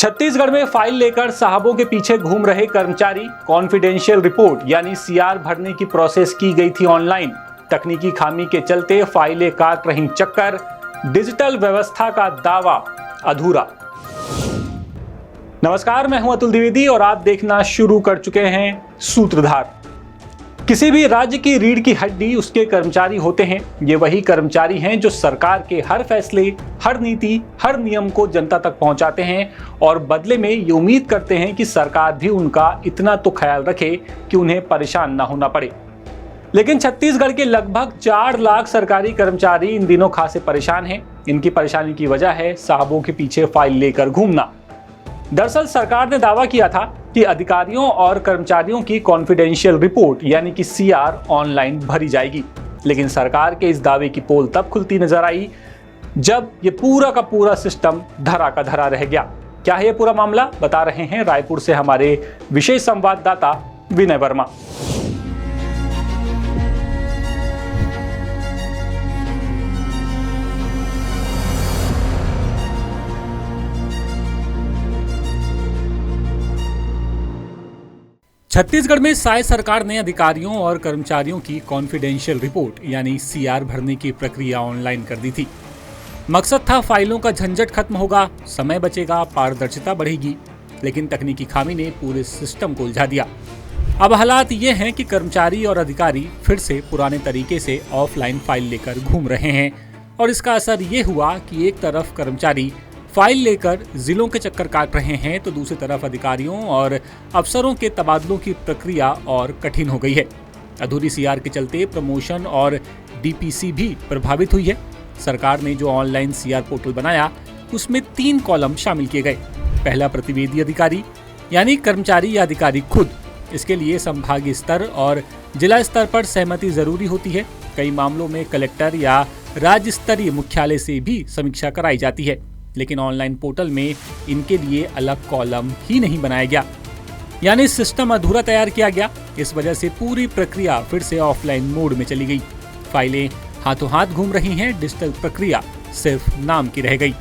छत्तीसगढ़ में फाइल लेकर साहबों के पीछे घूम रहे कर्मचारी, कॉन्फिडेंशियल रिपोर्ट यानी सीआर भरने की प्रोसेस की गई थी ऑनलाइन। तकनीकी खामी के चलते फाइलें काट रही चक्कर, डिजिटल व्यवस्था का दावा अधूरा। नमस्कार, मैं हूं अतुल द्विवेदी और आप देखना शुरू कर चुके हैं सूत्रधार। किसी भी राज्य की रीढ़ की हड्डी उसके कर्मचारी होते हैं। ये वही कर्मचारी हैं जो सरकार के हर फैसले, हर नीति, हर नियम को जनता तक पहुंचाते हैं और बदले में ये उम्मीद करते हैं कि सरकार भी उनका इतना तो ख्याल रखे कि उन्हें परेशान ना होना पड़े। लेकिन छत्तीसगढ़ के लगभग 4 लाख सरकारी कर्मचारी इन दिनों खासे परेशान हैं। इनकी परेशानी की वजह है साहबों के पीछे फाइल लेकर घूमना। दरअसल सरकार ने दावा किया था कि अधिकारियों और कर्मचारियों की कॉन्फिडेंशियल रिपोर्ट यानी कि सीआर ऑनलाइन भरी जाएगी। लेकिन सरकार के इस दावे की पोल तब खुलती नजर आई जब ये पूरा का पूरा सिस्टम धरा का धरा रह गया। क्या है ये पूरा मामला, बता रहे हैं रायपुर से हमारे विशेष संवाददाता विनय वर्मा। छत्तीसगढ़ में साय सरकार ने अधिकारियों और कर्मचारियों की कॉन्फिडेंशियल रिपोर्ट यानी सीआर भरने की प्रक्रिया ऑनलाइन कर दी थी। मकसद था फाइलों का झंझट खत्म होगा, समय बचेगा, पारदर्शिता बढ़ेगी। लेकिन तकनीकी खामी ने पूरे सिस्टम को उलझा दिया। अब हालात ये हैं कि कर्मचारी और अधिकारी फिर से पुराने तरीके से ऑफलाइन फाइल लेकर घूम रहे हैं और इसका असर ये हुआ कि एक तरफ कर्मचारी फाइल लेकर जिलों के चक्कर काट रहे हैं तो दूसरी तरफ अधिकारियों और अफसरों के तबादलों की प्रक्रिया और कठिन हो गई है। अधूरी सीआर के चलते प्रमोशन और डीपीसी भी प्रभावित हुई है। सरकार ने जो ऑनलाइन सीआर पोर्टल बनाया उसमें 3 कॉलम शामिल किए गए। पहला, प्रतिवेदी अधिकारी यानी कर्मचारी या अधिकारी खुद। इसके लिए संभागीय स्तर और जिला स्तर पर सहमति जरूरी होती है। कई मामलों में कलेक्टर या राज्य स्तरीय मुख्यालय से भी समीक्षा कराई जाती है। लेकिन ऑनलाइन पोर्टल में इनके लिए अलग कॉलम ही नहीं बनाया गया, यानी सिस्टम अधूरा तैयार किया गया। इस वजह से पूरी प्रक्रिया फिर से ऑफलाइन मोड में चली गई। फाइलें हाथों हाथ घूम रही हैं, डिजिटल प्रक्रिया सिर्फ नाम की रह गई।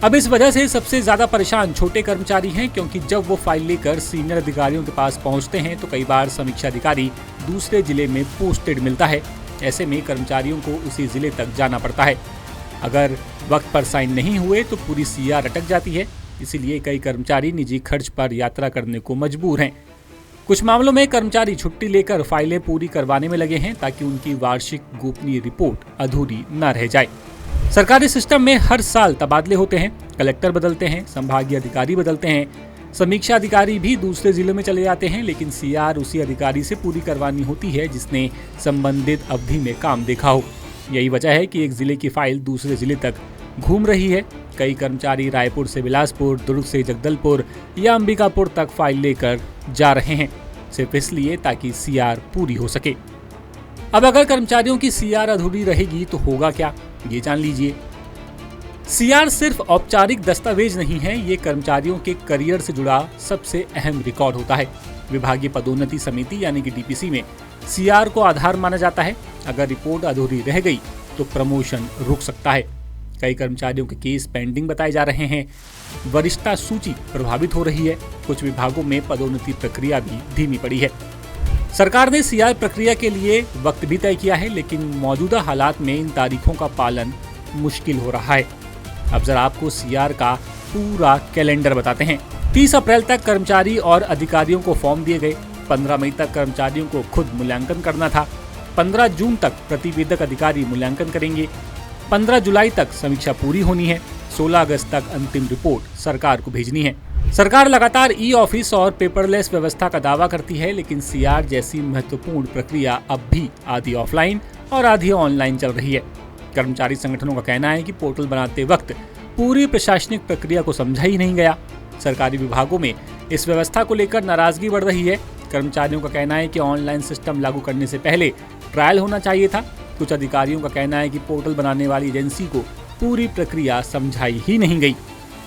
अब इस वजह से सबसे ज्यादा परेशान छोटे कर्मचारी हैं, क्योंकि जब वो फाइल लेकर सीनियर अधिकारियों के पास पहुंचते हैं तो कई बार समीक्षा अधिकारी दूसरे जिले में पोस्टेड मिलता है। ऐसे में कर्मचारियों को उसी जिले तक जाना पड़ता है। अगर वक्त पर साइन नहीं हुए तो पूरी सीआर अटक जाती है। इसीलिए कई कर्मचारी निजी खर्च पर यात्रा करने को मजबूर हैं। कुछ मामलों में कर्मचारी छुट्टी लेकर फाइलें पूरी करवाने में लगे हैं ताकि उनकी वार्षिक गोपनीय रिपोर्ट अधूरी न रह जाए। सरकारी सिस्टम में हर साल तबादले होते हैं, कलेक्टर बदलते हैं, संभागीय अधिकारी बदलते हैं, समीक्षा अधिकारी भी दूसरे जिलों में चले जाते हैं। लेकिन सीआर उसी अधिकारी से पूरी करवानी होती है जिसने संबंधित अवधि में काम देखा हो। यही वजह है कि एक जिले की फाइल दूसरे जिले तक घूम रही है। कई कर्मचारी रायपुर से बिलासपुर, दुर्ग से जगदलपुर या अंबिकापुर तक फाइल लेकर जा रहे हैं, सिर्फ इसलिए ताकि सीआर पूरी हो सके। अब अगर कर्मचारियों की सीआर अधूरी रहेगी तो होगा क्या, ये जान लीजिए। सीआर सिर्फ औपचारिक दस्तावेज नहीं है, ये कर्मचारियों के करियर से जुड़ा सबसे अहम रिकॉर्ड होता है। विभागीय पदोन्नति समिति यानी कि डीपीसी में सीआर को आधार माना जाता है। अगर रिपोर्ट अधूरी रह गई तो प्रमोशन रुक सकता है। कई कर्मचारियों के केस पेंडिंग बताए जा रहे हैं। वरिष्ठता सूची प्रभावित हो रही है। कुछ विभागों में पदोन्नति प्रक्रिया भी धीमी पड़ी है। सरकार ने सीआर प्रक्रिया के लिए वक्त भी तय किया है, लेकिन मौजूदा हालात में इन तारीखों का पालन मुश्किल हो रहा है। अब जरा आपको सीआर का पूरा कैलेंडर बताते हैं। 30 अप्रैल तक कर्मचारी और अधिकारियों को फॉर्म दिए गए। 15 मई तक कर्मचारियों को खुद मूल्यांकन करना था। 15 जून तक प्रतिवेदक अधिकारी मूल्यांकन करेंगे। 15 जुलाई तक समीक्षा पूरी होनी है। 16 अगस्त तक अंतिम रिपोर्ट सरकार को भेजनी है। सरकार लगातार ई ऑफिस और पेपरलेस व्यवस्था का दावा करती है, लेकिन सीआर जैसी महत्वपूर्ण प्रक्रिया अब भी आधी ऑफलाइन और आधी ऑनलाइन चल रही है। कर्मचारी संगठनों का कहना है कि पोर्टल बनाते वक्त पूरी प्रशासनिक प्रक्रिया को समझा ही नहीं गया। सरकारी विभागों में इस व्यवस्था को लेकर नाराजगी बढ़ रही है। कर्मचारियों का कहना है कि ऑनलाइन सिस्टम लागू करने से पहले ट्रायल होना चाहिए था। कुछ अधिकारियों का कहना है कि पोर्टल बनाने वाली एजेंसी को पूरी प्रक्रिया समझाई ही नहीं गई।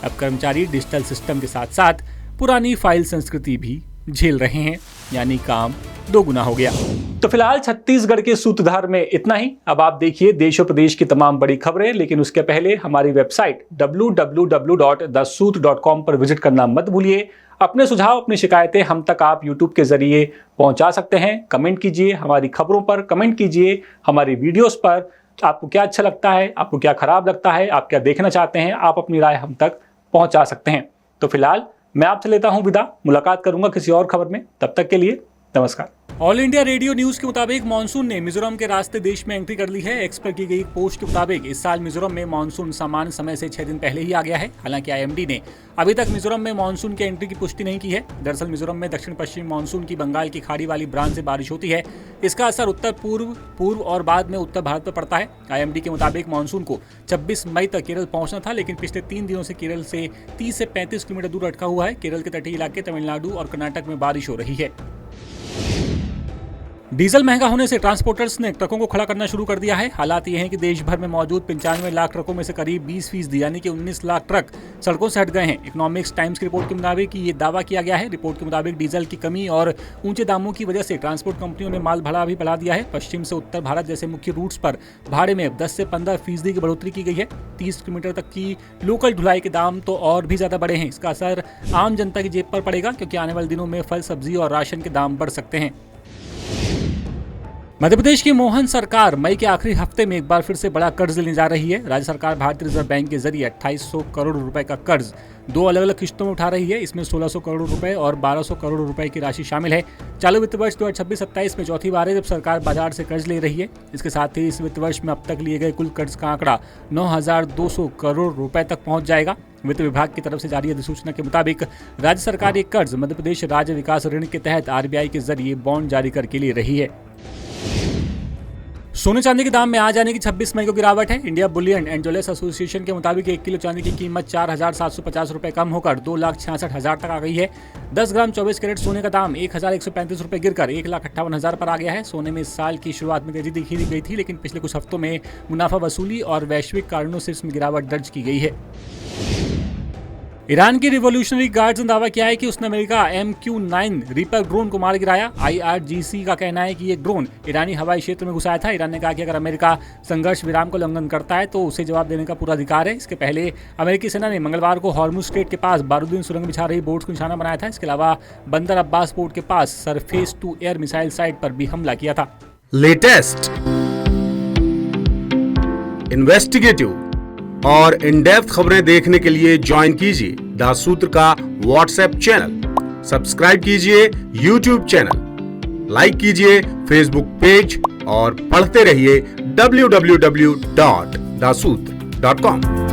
अब कर्मचारी डिजिटल सिस्टम के साथ साथ पुरानी फाइल संस्कृति भी झेल रहे हैं, यानी काम दोगुना हो गया। तो फिलहाल छत्तीसगढ़ के सूत्रधार में इतना ही। अब आप देखिए देश और प्रदेश की तमाम बड़ी खबरें, लेकिन उसके पहले हमारी वेबसाइट www.dasootra.com पर विजिट करना मत भूलिए। अपने सुझाव, अपनी शिकायतें हम तक आप यूट्यूब के जरिए पहुंचा सकते हैं। कमेंट कीजिए हमारी खबरों पर, कमेंट कीजिए हमारी वीडियोस पर। आपको क्या अच्छा लगता है, आपको क्या खराब लगता है, आप क्या देखना चाहते हैं, आप अपनी राय हम तक पहुंचा सकते हैं। तो फिलहाल मैं आपसे लेता हूं विदा, मुलाकात करूंगा किसी और खबर में। तब तक के लिए नमस्कार। ऑल इंडिया रेडियो न्यूज के मुताबिक मानसून ने मिजोरम के रास्ते देश में एंट्री कर ली है। एक्स पर की गई पोस्ट के मुताबिक इस साल मिजोरम में मानसून सामान्य समय से 6 दिन पहले ही आ गया है। हालांकि आईएमडी ने अभी तक मिजोरम में मानसून के एंट्री की पुष्टि नहीं की है। दरअसल मिजोरम में दक्षिण पश्चिम मानसून की बंगाल की खाड़ी वाली ब्रांच से बारिश होती है। इसका असर उत्तर पूर्व और बाद में उत्तर भारत पर पड़ता है। आईएमडी के मुताबिक मानसून को 26 मई तक केरल पहुंचना था, लेकिन पिछले 3 दिनों से केरल से 30 से 35 किलोमीटर दूर अटका हुआ है। केरल के तटीय इलाके, तमिलनाडु और कर्नाटक में बारिश हो रही है। डीजल महंगा होने से ट्रांसपोर्टर्स ने ट्रकों को खड़ा करना शुरू कर दिया है। हालात ये हैं कि देश भर में मौजूद 95 लाख ट्रकों में से करीब 20% यानी कि 19 लाख ट्रक सड़कों से हट गए हैं। इकोनॉमिक्स टाइम्स की रिपोर्ट के मुताबिक ये दावा किया गया है। रिपोर्ट के मुताबिक डीजल की कमी और ऊंचे दामों की वजह से ट्रांसपोर्ट कंपनियों ने माल भाड़ा भी बढ़ा दिया है। पश्चिम से उत्तर भारत जैसे मुख्य रूट्स पर भाड़े में 10 से 15% की बढ़ोतरी की गई है। 30 किलोमीटर तक की लोकल ढुलाई के दाम तो और भी ज्यादा बढ़े हैं। इसका असर आम जनता की जेब पर पड़ेगा, क्योंकि आने वाले दिनों में फल, सब्जी और राशन के दाम बढ़ सकते हैं। मध्य प्रदेश की मोहन सरकार मई के आखिरी हफ्ते में एक बार फिर से बड़ा कर्ज लेने जा रही है। राज्य सरकार भारतीय रिजर्व बैंक के जरिए 2800 करोड़ रुपए का कर्ज 2 अलग अलग किश्तों में उठा रही है। इसमें 1600 करोड़ रुपए और 1200 करोड़ रुपए की राशि शामिल है। चालू वित्त वर्ष 2026-27 में चौथी बार है जब सरकार बाजार से कर्ज ले रही है। इसके साथ ही इस वित्त वर्ष में अब तक लिए गए कुल कर्ज का आंकड़ा 9200 करोड़ रुपए तक पहुंच जाएगा। वित्त विभाग की तरफ से जारी अधिसूचना के मुताबिक राज्य सरकार ये कर्ज मध्य प्रदेश राज्य विकास ऋण के तहत आरबीआई के जरिए बॉन्ड जारी करके ले रही है। सोने चांदी के दाम में आज आने की 26 मई को गिरावट है। India Boolean and jewellers association के मुताबिक 1 किलो चांदी की कीमत 4,750 रुपए कम होकर 2,66,000 तक आ गई है। 10 ग्राम 24 कैरेट सोने का दाम 1,135 रुपए गिरकर 1,58,000 पर आ गया है। सोने में इस साल की शुरुआत में तेजी दिखी गई थी, लेकिन पिछले कुछ हफ्तों में मुनाफा वसूली और वैश्विक कारणों से इसमें गिरावट दर्ज की गई है। ईरान की रिवॉल्यूशनरी गार्ड्स ने दावा किया है कि उसने अमेरिका MQ-9 रीपर ड्रोन को मार गिराया। IRGC का कहना है कि ये ड्रोन ईरानी हवाई क्षेत्र में घुसाया था। ईरान ने कहा कि अगर अमेरिका संघर्ष विराम का उल्लंघन करता है तो उसे जवाब देने का पूरा अधिकार है। इसके पहले अमेरिकी सेना ने मंगलवार को हॉर्मुज स्ट्रेट के पास बारूदीन सुरंग बिछा रही बोट्स को निशाना बनाया था। इसके अलावा बंदर अब्बास पोर्ट के पास surface to air missile site पर भी हमला किया था। लेटेस्ट, इन्वेस्टिगेटिव और इन डेप्थ खबरें देखने के लिए ज्वाइन कीजिए द सूत्र का व्हाट्सएप चैनल, सब्सक्राइब कीजिए यूट्यूब चैनल, लाइक कीजिए फेसबुक पेज और पढ़ते रहिए www.dasootra.com।